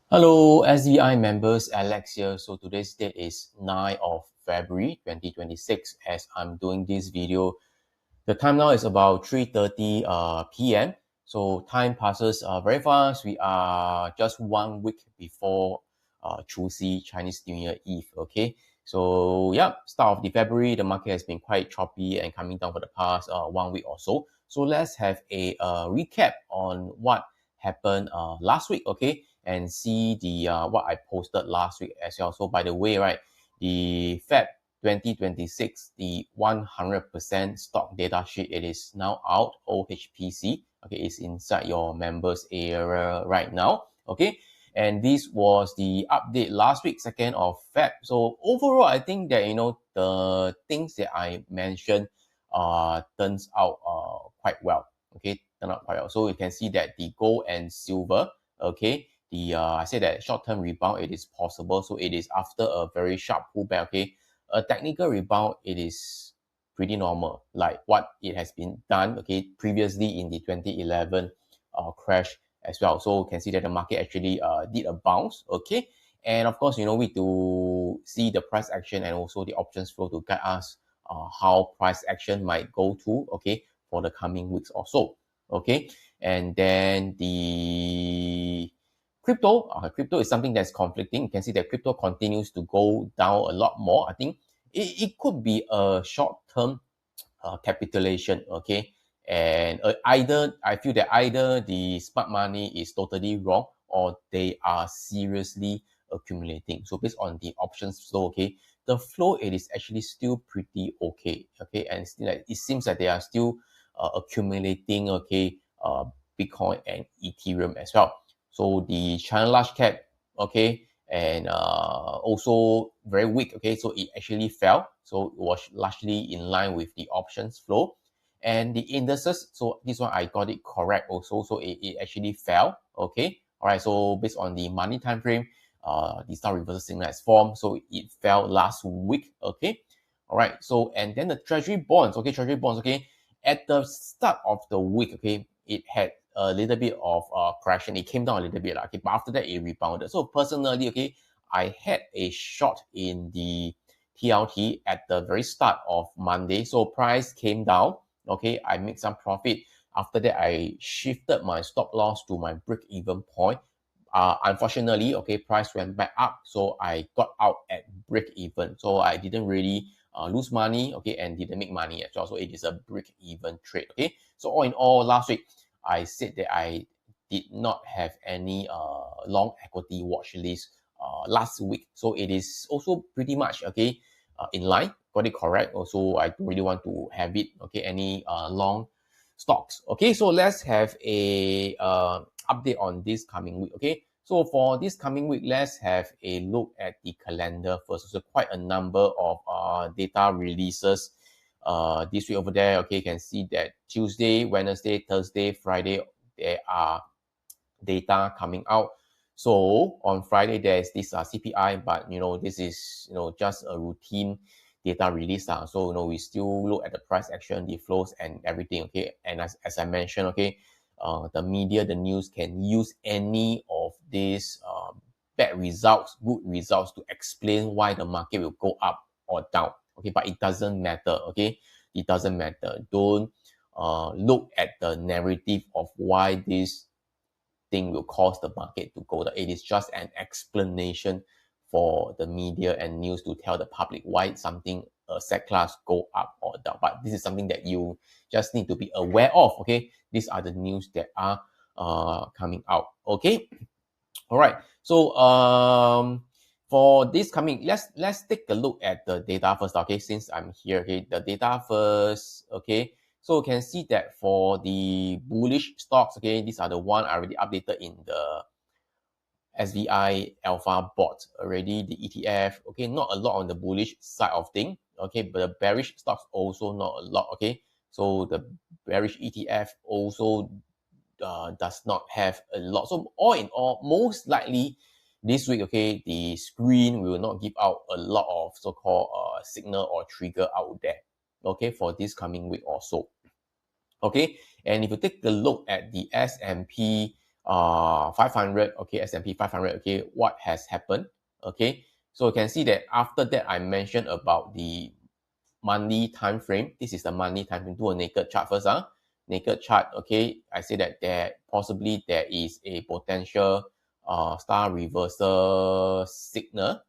Hello, SDI members, Alex here. So today's date is 9th of February 2026 as I'm doing this video. The time now is about 3:30 p.m. So time passes very fast. We are just 1 week before Chuxi, Chinese New Year Eve, okay? So yeah, start of the February, the market has been quite choppy and coming down for the past 1 week or so. So let's have a recap on what happened last week, okay? And see the what I posted last week as well. So by the way, right, the Feb 2026, the 100% stock data sheet, it is now out, OHPC. Okay, it's inside your members area right now. Okay, and this was the update last week, 2nd of Feb. So overall, I think that, the things that I mentioned turns out quite well. Okay, turn out quite well. So you can see that the gold and silver, okay, I said that short-term rebound, it is possible. So it is after a very sharp pullback, okay. A technical rebound, it is pretty normal, like what it has been done, okay, previously in the 2011 crash as well. So you can see that the market actually did a bounce, okay. And of course, we need to see the price action and also the options flow to guide us how price action might go to, okay, for the coming weeks or so, okay. And then the crypto is something that's conflicting. You can see that crypto continues to go down a lot more. I think it could be a short-term capitulation, okay? And either I feel that either the smart money is totally wrong or they are seriously accumulating. So based on the options flow, okay, the flow, it is actually still pretty okay, okay, and still like it seems that they are still accumulating, okay, Bitcoin and Ethereum as well. So the China large cap, okay, and also very weak, okay, so it actually fell. So it was largely in line with the options flow. And the indices, so this one I got it correct also, so it actually fell, okay. All right, so based on the money time frame, the star reversal signal has formed, so it fell last week, okay. All right, so and then the treasury bonds, okay, at the start of the week, okay, it had a little bit of correction. It came down a little bit, okay, but after that it rebounded. So personally, okay, I had a short in the TLT at the very start of Monday. So price came down, okay, I made some profit. After that, I shifted my stop loss to my break-even point. Unfortunately, okay, price went back up, so I got out at break-even. So I didn't really lose money, okay, and didn't make money as well. So it is a break-even trade, okay. So all in all, last week I said that I did not have any long equity watch list last week. So it is also pretty much, okay, in line, got it correct. Also, I don't really want to have it, okay, any long stocks. Okay, so let's have a update on this coming week, okay. So for this coming week, let's have a look at the calendar first. So quite a number of data releases this week over there. Okay, you can see that Tuesday, Wednesday, Thursday, Friday, there are data coming out. So on Friday, there's this CPI, but this is just a routine data release. So we still look at the price action, the flows, and everything. Okay, and as I mentioned, okay, the media, the news can use any of these bad results, good results to explain why the market will go up or down. Okay, but it doesn't matter. Okay, it doesn't matter. Don't look at the narrative of why this thing will cause the market to go down. It is just an explanation for the media and news to tell the public why something asset class go up or down. But this is something that you just need to be aware of. Okay, these are the news that are coming out. Okay, all right. So for this coming, let's take a look at the data first. Okay, since I'm here, okay, the data first. Okay, so you can see that for the bullish stocks, okay, these are the one I already updated in the SVI Alpha bot already, the ETF, okay, not a lot on the bullish side of thing, okay, but the bearish stocks also not a lot, okay. So the bearish ETF also does not have a lot. So all in all, most likely this week, okay, the screen will not give out a lot of so-called signal or trigger out there, okay, for this coming week or so. Okay, and if you take a look at the S&P 500, okay, S&P 500, okay, what has happened, okay? So you can see that after that, I mentioned about the monthly time frame. This is the monthly time frame. Do a naked chart first, naked chart, okay? I say that there is a potential star reversal signal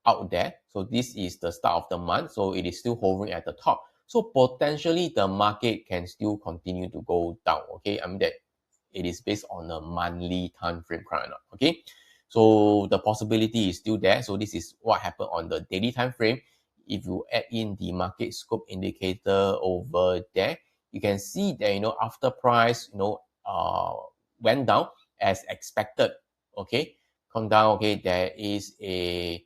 out there. So this is the start of the month. So it is still hovering at the top. So potentially the market can still continue to go down. Okay, I mean that it is based on a monthly time frame currently. Okay, so the possibility is still there. So this is what happened on the daily time frame. If you add in the market scope indicator over there, you can see that after price went down as expected. Okay, come down. Okay, there is a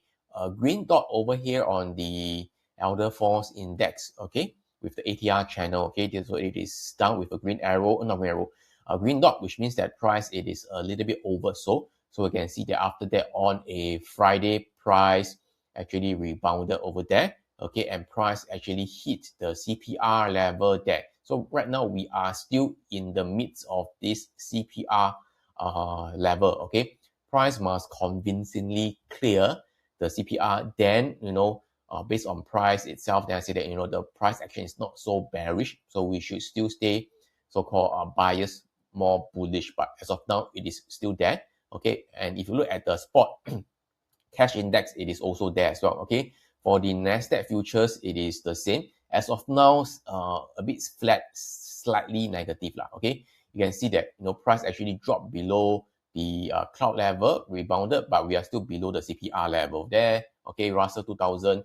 green dot over here on the Elder Force Index, okay, with the ATR channel, okay, so it is down with a green arrow, not green arrow, a green dot, which means that price, it is a little bit oversold. So we can see that after that on a Friday, price actually rebounded over there, okay, and price actually hit the CPR level there. So right now we are still in the midst of this CPR level, okay. Price must convincingly clear the CPR, then based on price itself, then I say that the price action is not so bearish, so we should still stay so-called bias more bullish. But as of now, it is still there. Okay, and if you look at the spot cash index, it is also there as well. Okay, for the Nasdaq futures, it is the same. As of now, a bit flat, slightly negative lah. Okay, you can see that price actually dropped below the cloud level, rebounded, but we are still below the CPR level there. Okay, Russell 2000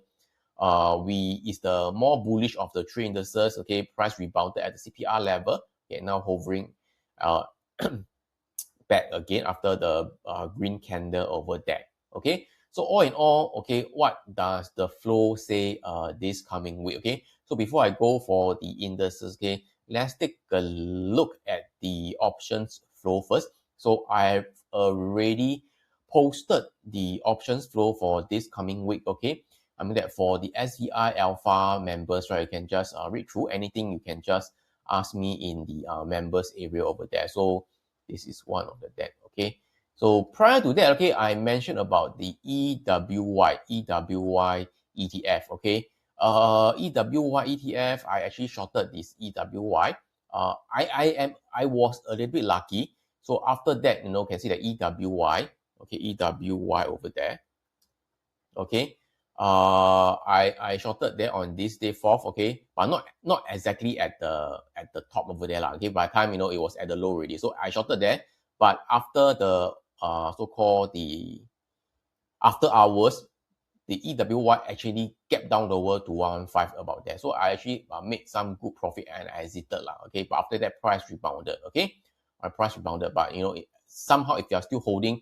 we is the more bullish of the three indices. Okay, price rebounded at the CPR level. Okay, now hovering back again after the green candle over there. Okay, so all in all, okay, what does the flow say this coming week? Okay, so before I go for the indices, okay, let's take a look at the options flow first. So I've already posted the options flow for this coming week. Okay, I mean that for the SVI Alpha members, right, you can just read through anything. You can just ask me in the members area over there. So this is one of the that. Okay, so prior to that, okay, I mentioned about the EWY ETF. Okay, EWY ETF, I actually shorted this EWY. I was a little bit lucky. So after that, can see the EWY. Okay, EWY over there. Okay, I shorted there on this day 4th, okay, but not exactly at the top over there lah. Okay, by the time it was at the low already, so I shorted there. But after the so-called the after hours, the EWY actually kept down lower to 115 about there. So I actually made some good profit and I exited lah. Okay, but after that price rebounded. Okay, my price rebounded, but somehow if you are still holding,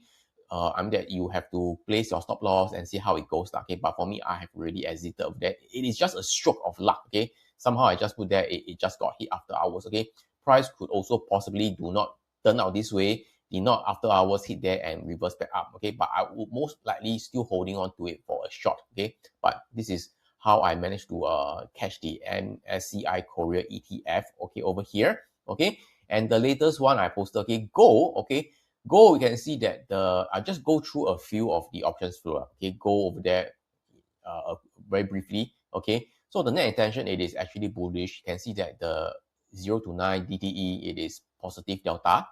I'm that you have to place your stop loss and see how it goes. Okay, but for me, I have already exited of that. It is just a stroke of luck. Okay, somehow I just put there, it just got hit after hours. Okay, price could also possibly do not turn out this way, did not after hours hit there and reverse back up. Okay, but I would most likely still holding on to it for a short. Okay, but this is how I managed to catch the MSCI Korea ETF. Okay, over here. Okay, and the latest one I posted. Okay, gold. Okay, gold, you can see that I just go through a few of the options flow. Okay, go over there very briefly. Okay, so the net intention, it is actually bullish. You can see that the 0 to 9 DTE, it is positive delta.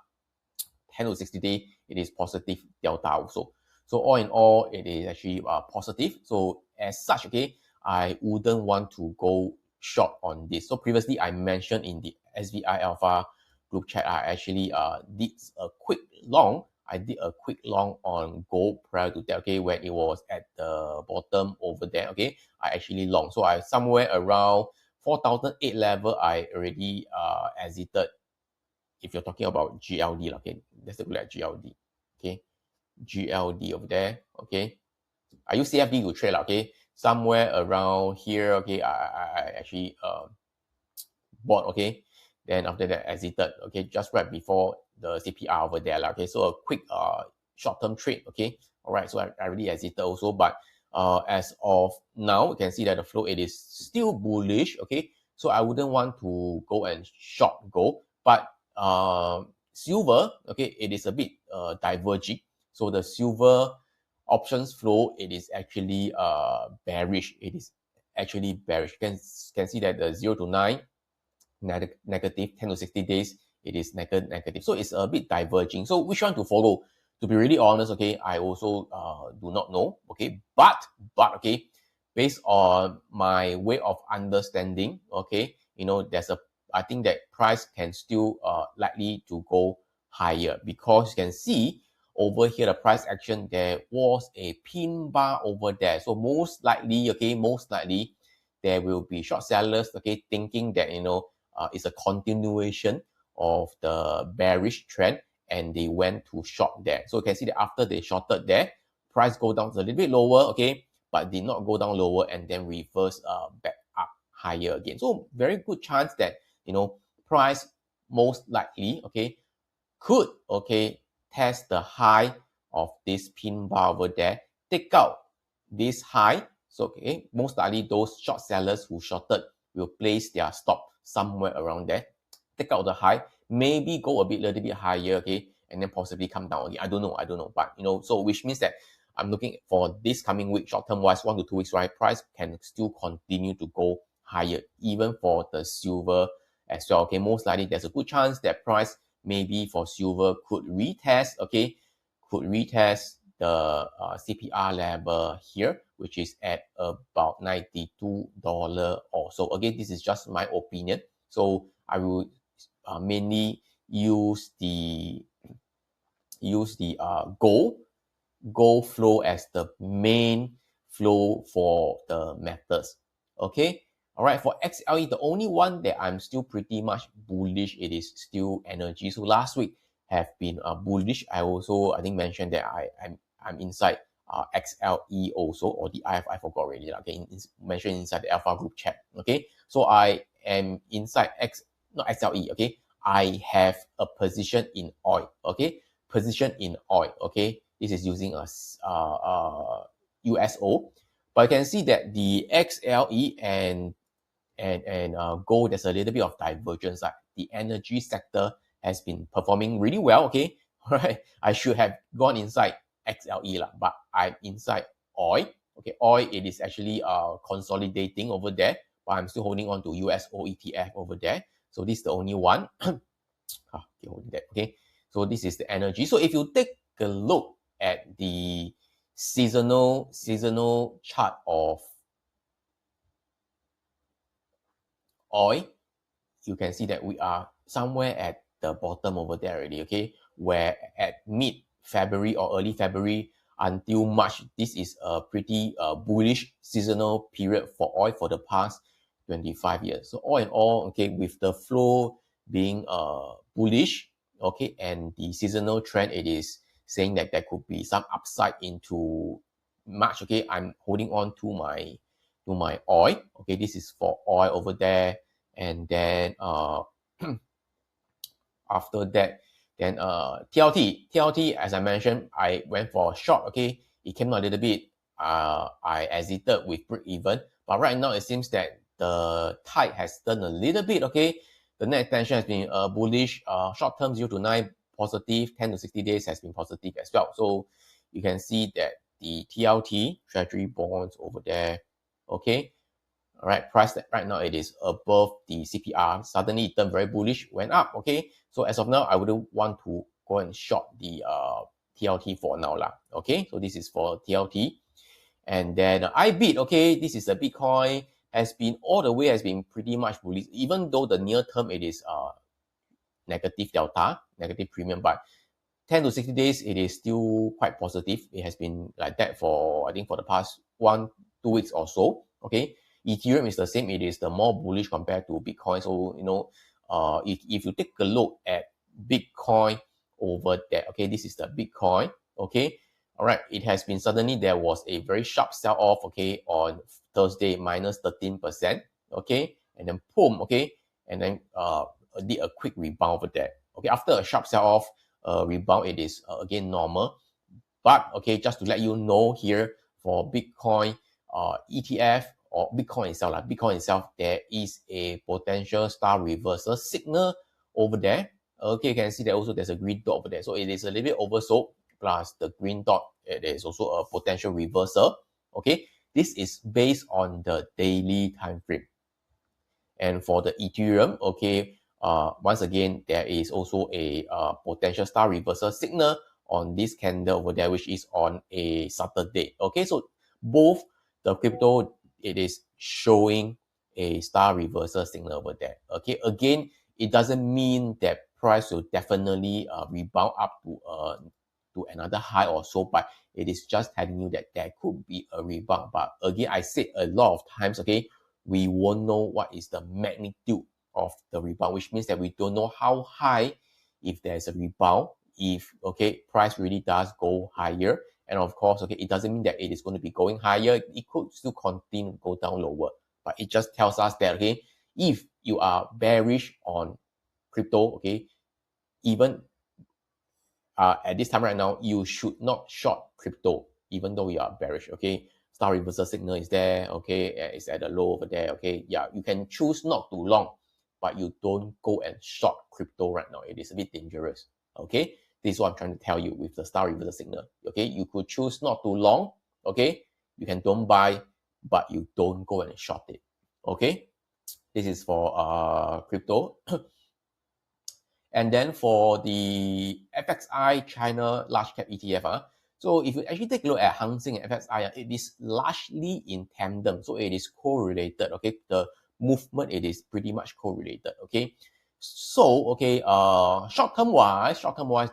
10 to 60 day, it is positive delta also. So all in all, it is actually positive. So as such, okay, I wouldn't want to go short on this. So previously I mentioned in the SVI Alpha group chat, I actually did a quick long. I did a quick long on gold prior to that, okay, when it was at the bottom over there, okay, I actually long. So I somewhere around 4,008 level, I already exited. If you're talking about GLD, okay, let's look at GLD, okay, GLD over there, okay. I use CFD to trade, okay, somewhere around here, okay, I actually bought, okay, then after that exited, okay, just right before the CPR over there, okay, so a quick short-term trade, okay, all right, so I already exited also, but as of now, you can see that the flow, it is still bullish, okay, so I wouldn't want to go and short gold, but silver, okay, it is a bit diverging. So the silver options flow, it is actually bearish. It is actually bearish. You can see that the 0 to 9 negative, 10 to 60 days, it is negative. So it's a bit diverging. So which one to follow? To be really honest, okay, I also do not know, okay, but okay, based on my way of understanding, okay, I think that price can still likely to go higher, because you can see over here the price action, there was a pin bar over there. So most likely, there will be short sellers, okay, thinking that it's a continuation of the bearish trend, and they went to short there. So you can see that after they shorted there, price go down a little bit lower, okay, but did not go down lower and then reverse back up higher again. So very good chance that price most likely, okay, could, okay, test the high of this pin bar over there, take out this high. So okay, most likely those short sellers who shorted will place their stop somewhere around there, take out the high, maybe go a little bit higher, okay, and then possibly come down again. I don't know, but so which means that I'm looking for this coming week, short term wise, 1 to 2 weeks, right? Price can still continue to go higher, even for the silver as well. Okay, most likely there's a good chance that price maybe for silver could retest, okay, the CPR level here, which is at about $92 or so. Again, this is just my opinion. So I will mainly use the gold flow as the main flow for the metals. Okay. All right. For XLE, the only one that I'm still pretty much bullish, it is still energy. So last week have been bullish. I think mentioned that I'm inside XLE also, or the IF, I forgot already. Okay, mentioned inside the Alpha Group chat. Okay, so I am inside not XLE. Okay, I have a position in oil. Okay, okay, this is using a USO, but you can see that the XLE and gold, there's a little bit of divergence. Like the energy sector has been performing really well. Okay, all right, I should have gone inside XLE lah, but I'm inside oil. Okay, oil, it is actually consolidating over there, but I'm still holding on to USO ETF over there. So this is the only one. Okay, holding that. Okay, so this is the energy. So if you take a look at the seasonal chart of oil, you can see that we are somewhere at the bottom over there already, okay? Where at mid-February or early February until March, this is a pretty bullish seasonal period for oil for the past 25 years. So all in all, okay, with the flow being bullish, okay, and the seasonal trend, it is saying that there could be some upside into March, okay? I'm holding on to my oil, okay? This is for oil over there. And then after that, then TLT, as I mentioned, I went for a short, okay? It came out a little bit. I exited with break even, but right now it seems that the tide has turned a little bit, okay? The net extension has been bullish, short term 0 to 9 positive, 10 to 60 days has been positive as well. So you can see that the TLT, Treasury bonds over there, okay? All right, price that right now it is above the CPR. Suddenly it turned very bullish, went up. Okay, so as of now, I wouldn't want to go and short the TLT for now lah. Okay, so this is for TLT, and then IBIT. Okay, this is a Bitcoin has been pretty much bullish, even though the near term it is negative delta, negative premium, but 10 to 60 days, it is still quite positive. It has been like that for, I think, for the past 1-2 weeks or so. Okay. Ethereum is the same. It is the more bullish compared to Bitcoin. So, if you take a look at Bitcoin over there, okay, this is the Bitcoin. Okay. All right. It has been suddenly there was a very sharp sell off, okay, on Thursday, minus 13%. Okay. And then boom, okay. And then did a quick rebound over there. Okay. After a sharp sell off, rebound, it is again normal. But okay, just to let you know here, for Bitcoin ETF or Bitcoin itself, there is a potential star reversal signal over there. Okay, you can see that also there's a green dot over there. So it is a little bit oversold, plus the green dot, it is also a potential reversal. Okay, this is based on the daily time frame. And for the Ethereum, okay, once again, there is also a potential star reversal signal on this candle over there, which is on a Saturday. Okay, so both the crypto, it is showing a star reversal signal over there. Okay, again, it doesn't mean that price will definitely rebound up to another high or so, but it is just telling you that there could be a rebound. But again, I said a lot of times, okay, we won't know what is the magnitude of the rebound, which means that we don't know how high if there's a rebound, if, okay, price really does go higher. And of course, okay, it doesn't mean that it is going to be going higher. It could still continue to go down lower, but it just tells us that, okay, if you are bearish on crypto, okay, even at this time right now, you should not short crypto, even though you are bearish, okay? Star reversal signal is there, okay? It's at the low over there, okay? Yeah, you can choose not to long, but you don't go and short crypto right now. It is a bit dangerous, okay? This is what I'm trying to tell you with the star reversal signal, okay? You could choose not to long, okay? You can don't buy, but you don't go and short it, okay? This is for crypto. And then for the FXI China large cap ETF, so if you actually take a look at Hang Seng and FXI, it is largely in tandem. So it is correlated, okay? The movement, it is pretty much correlated, okay? So, okay, short-term wise,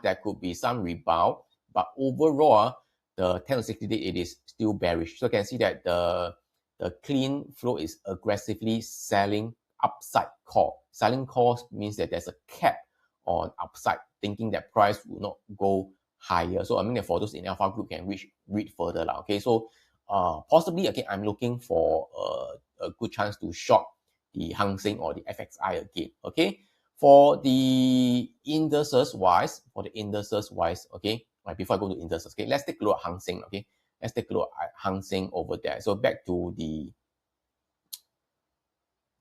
there could be some rebound, but overall, the 10 to 60 day, it is still bearish. So you can see that the clean flow is aggressively selling upside call. Selling calls means that there's a cap on upside, thinking that price will not go higher. So I mean, for those in alpha group can read further lah. Okay, so possibly again, I'm looking for a good chance to short the Hang Seng or the FXI again. Okay, for the indices wise, okay, right, before I go to indices, okay, let's take a look at Hang Seng. Okay, let's take a look at Hang Seng over there. So back to the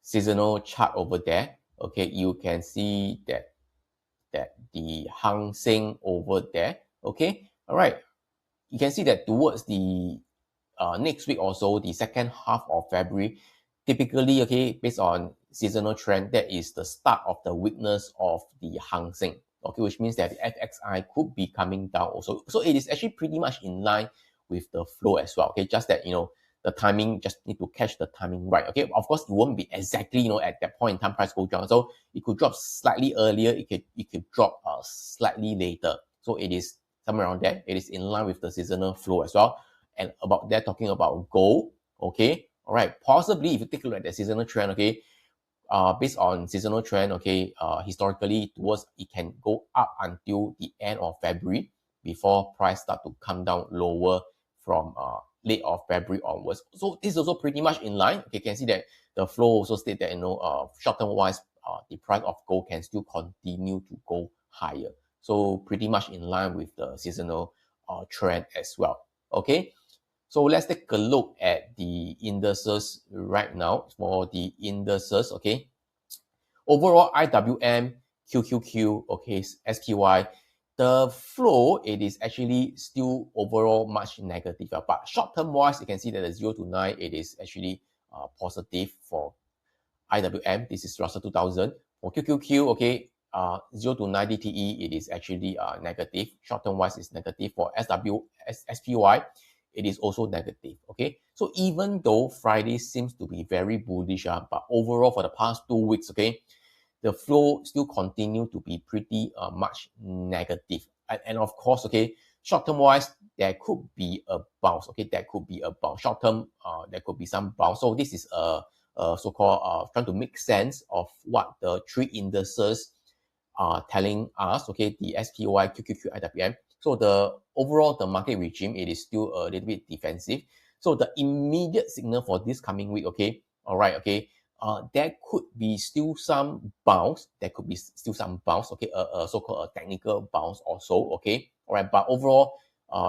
seasonal chart over there. Okay, you can see that the Hang Seng over there. Okay, all right. You can see that towards the next week or so, the second half of February, typically, okay, based on seasonal trend, that is the start of the weakness of the Hang Seng. Okay, which means that the FXI could be coming down also. So it is actually pretty much in line with the flow as well. Okay, just that, you know, the timing, just need to catch the timing right. Okay, of course, it won't be exactly, you know, at that point in time price go down. So it could drop slightly earlier, it could drop slightly later. So it is somewhere around there. It is in line with the seasonal flow as well. And about that, talking about gold, okay, all right, possibly if you take a look at the seasonal trend, okay, based on seasonal trend, okay, historically towards it can go up until the end of February before price start to come down lower from late of February onwards. So this is also pretty much in line. Okay, you can see that the flow also state that, you know, short-term wise, the price of gold can still continue to go higher. So pretty much in line with the seasonal trend as well. Okay, so let's take a look at the indices right now. For the indices, okay, overall IWM, QQQ, okay, SPY, the flow, it is actually still overall much negative. But short-term wise, you can see that the 0 to 9, it is actually positive for IWM. This is Russell 2000. For QQQ, okay, 0 to 9 DTE, it is actually negative. Short-term wise is negative. For SPY, it is also negative. Okay, so even though Friday seems to be very bullish, but overall for the past 2 weeks, okay, the flow still continue to be pretty much negative. And of course, okay, short-term wise, there could be a bounce. Okay, there could be a bounce. Short-term, there could be some bounce. So this is a so-called trying to make sense of what the three indices are telling us. Okay, the SPY, QQQ, IWM. So the overall, the market regime, it is still a little bit defensive. So the immediate signal for this coming week, okay, all right, okay, there could be still some bounce. There could be still some bounce, okay, a so-called a technical bounce also, okay, all right. But overall,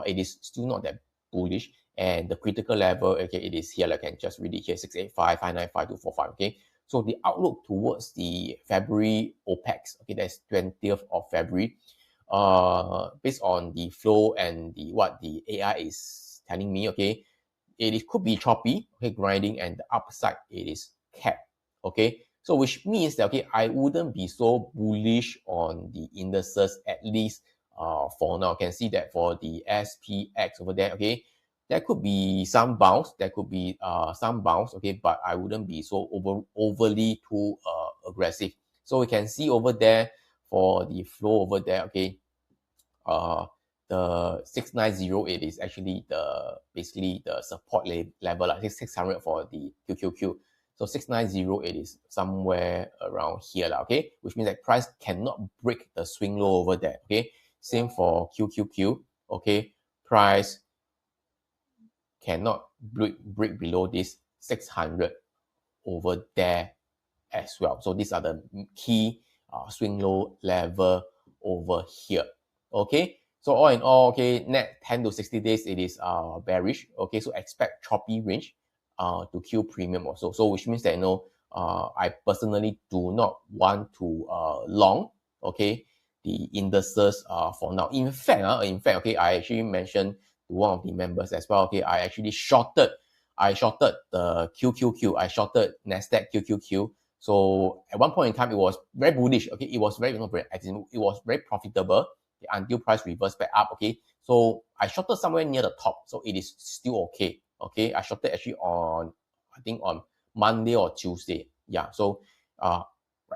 it is still not that bullish. And the critical level, okay, it is here. Like I can just read it here: 685, 595, 245. Okay, So the outlook towards the February OPEX, okay, that's 20th of February, based on the flow and what the AI is telling me, okay, it could be choppy, okay, grinding, and the upside it is capped, okay. So which means that, okay, I wouldn't be so bullish on the indices, at least for now. You can see that for the SPX over there, okay, there could be some bounce, okay, but I wouldn't be so overly too aggressive. So we can see over there for the flow over there, okay, the 690, it is actually basically the support level, like 600 for the QQQ. So 690, it is somewhere around here, okay, which means that price cannot break the swing low over there, okay. Same for QQQ, okay, price cannot break below this 600 over there as well. So these are the key swing low level over here, okay. So all in all, okay, net 10 to 60 days, it is bearish, okay. So expect choppy range to Q premium also. So which means that, I personally do not want to long, okay, the indices for now. In fact, okay, I actually mentioned to one of the members as well, okay, I shorted the QQQ, I shorted Nasdaq QQQ. So at one point in time, it was very bullish, okay, it was very, it was very profitable, okay, until price reversed back up, okay. So I shorted somewhere near the top, so it is still okay, okay. I shorted actually on, I think on Monday or Tuesday, yeah. So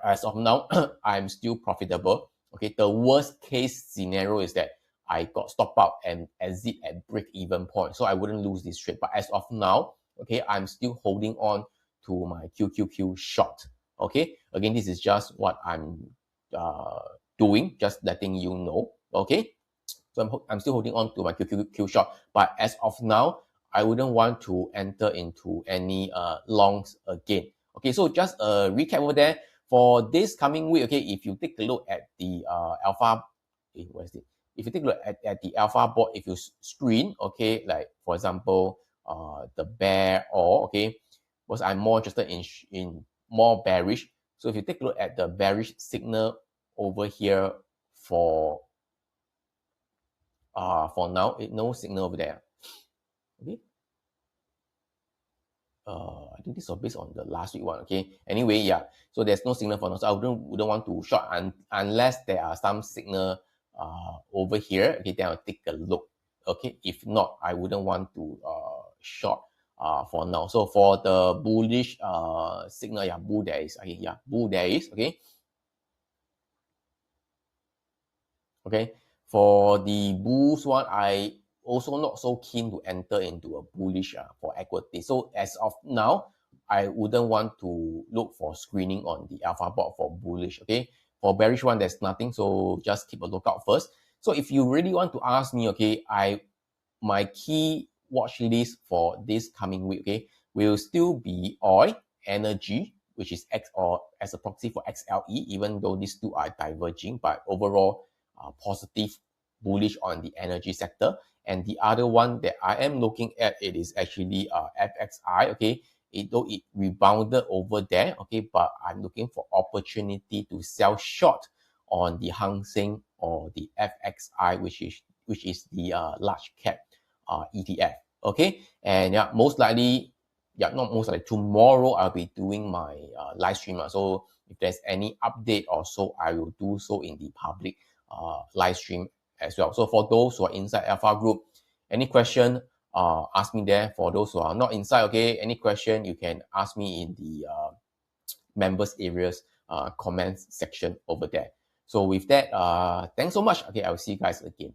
as of now, I'm still profitable, okay. The worst case scenario is that I got stop out and exit at break-even point, so I wouldn't lose this trade. But as of now, okay, I'm still holding on to my QQQ short, okay. Again, this is just what I'm doing, just letting you know, okay. So I'm still holding on to my QQQ short, but as of now, I wouldn't want to enter into any longs again. Okay, so just a recap over there for this coming week. Okay, if you take a look at the alpha, where is it? If you take a look at the alpha board, if you screen, okay, like for example, the bear, or okay, because I'm more interested in more bearish. So if you take a look at the bearish signal over here for now, no signal over there. Okay. I think this was based on the last week one. Okay. Anyway, yeah. So there's no signal for now. So I wouldn't want to short unless there are some signal over here. Okay, then I'll take a look. Okay. If not, I wouldn't want to short for now. So for the bullish signal, yeah, bull there is. Okay, yeah, bull there is. Okay. Okay. For the bulls one, I also not so keen to enter into a bullish for equity. So as of now, I wouldn't want to look for screening on the alpha board for bullish. Okay. For bearish one, there's nothing. So just keep a lookout first. So if you really want to ask me, okay, my key watch list for this coming week, okay, will still be oil, energy, which is X, or as a proxy for XLE, even though these two are diverging, but overall positive bullish on the energy sector. And the other one that I am looking at, it is actually FXI, okay. Though it rebounded over there, okay, but I'm looking for opportunity to sell short on the Hang Seng or the FXI, which is the large cap ETF, okay. And yeah, most likely, yeah, not most likely, tomorrow I'll be doing my live stream. So if there's any update or so, I will do so in the public live stream as well. So for those who are inside Alpha Group, any question, ask me there. For those who are not inside, okay, any question, you can ask me in the members areas comments section over there. So with that, thanks so much. Okay, I will see you guys again.